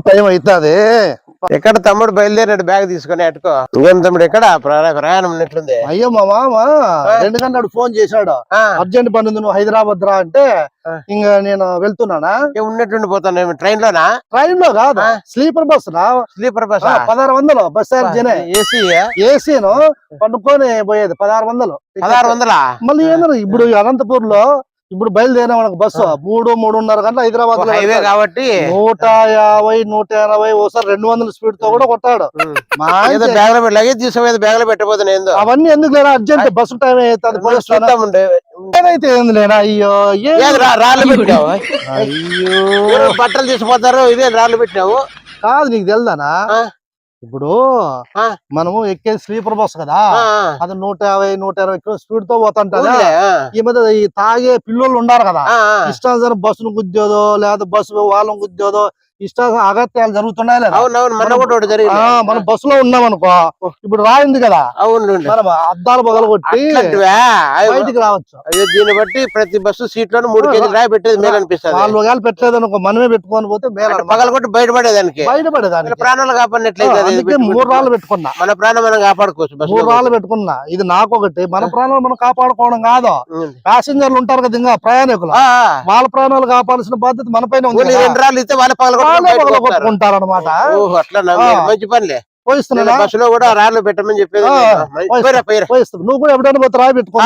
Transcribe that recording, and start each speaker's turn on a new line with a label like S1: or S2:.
S1: Time అవుతుంది.
S2: ఎక్కడ తమ్ముడు బయలుదేరాడు బ్యాగ్ తీసుకుని అట్టుకో. ఇంకేం తమ్ముడు ఎక్కడ ప్రయాణం ఉన్నట్లుంది.
S1: అయ్యో మా మామ 2 గంటలు ఫోన్ చేశాడు, అర్జెంట్ పని ఉంది నువ్వు హైదరాబాద్ రా అంటే ఇంకా నేను వెళ్తున్నానా.
S2: ఉన్నట్టుండి పోతాను. ట్రైన్ లోనా?
S1: ట్రైన్ లో కాదు, స్లీపర్ బస్ రా.
S2: స్లీపర్ బస్
S1: 1600 బస్ ఛార్జీనే. ఏసీను పండుకొని పోయేది 1600.
S2: 1600
S1: మళ్ళీ ఏంటంటే ఇప్పుడు అనంతపూర్ లో ఇప్పుడు బయలుదేరిన మనకు బస్సు 3-3:30 గంటలు హైదరాబాద్
S2: హైవే కాబట్టి
S1: 150-180 ఒకసారి 200 స్పీడ్ తో కూడా కొట్టాడు.
S2: బ్యాగ్ లో లగేజ్ తీసుకుపోయేది బ్యాగ్ లో పెట్టబోతుంది. ఏందో
S1: అవన్నీ ఎందుకు లేనా, అర్జెంట్ బస్సు టైం అవుతుంది. ఏదైతే ఏంది లేనా. అయ్యో
S2: రాళ్ళు పెట్టావు.
S1: అయ్యో
S2: బట్టలు తీసుకుపోతారు, ఇదే రాళ్ళు పెట్టావు.
S1: కాదు నీకు తెలుదానా, ఇప్పుడు మనము ఎక్కే స్లీపర్ బస్ కదా, అది 150-120 స్పీడ్ తో పోతుంటదా. ఈ మధ్య ఈ తాగే పిల్లలు ఉండారు కదా, ఇష్టానుసారం బస్సును గుద్దేదో లేదా బస్సు వాళ్ళని గుద్దేదో ఇష్టానుసారం అగత్యాలు జరుగుతున్నాయి లేదా. మనం బస్సులో ఉన్నాం అనుకో, ఇప్పుడు రాయింది కదా, మనం అద్దాలు పగలు కొట్టి బయటికి రావచ్చు.
S2: దీన్ని బట్టి ప్రతి బస్సు సీట్ లోను 3 కేజీలు రాయి పెట్టేది మేలు అనిపిస్తుంది.
S1: వాళ్ళు ఒకవేళ పెట్టలేదు అనుకో, మనమే పెట్టుకొని పోతే మేలు.
S2: పగలు కొట్టి బయటపడేదానికి ప్రాణాలు కాపాడినట్లయితే.
S1: అందుకే 3 రాళ్ళు పెట్టుకున్నా,
S2: మన ప్రాణం మనం కాపాడుకోవచ్చు.
S1: 3 రాళ్ళు పెట్టుకున్నా. ఇది నాకొకటి, మన ప్రాణాలు మనం కాపాడుకోవడం కాదు, ప్యాసింజర్లు ఉంటారు కదా ఇంకా ప్రయాణికులు, వాళ్ళ ప్రాణాలు కాపాడాల్సిన బాధ్యత మన పైన ఉంది.
S2: 2 రాళ్ళు ఇస్తే వాళ్ళ
S1: కొట్టుకుంటారు అనమాట.
S2: అట్లా మంచి పనిలే.
S1: పోయిస్తున్నా
S2: బస్సులో కూడా రాళ్ళు పెట్టమని చెప్పేది.
S1: పోయిస్తున్నావు. నువ్వు కూడా ఎప్పుడైనా పోతే రాయి పెట్టుకో.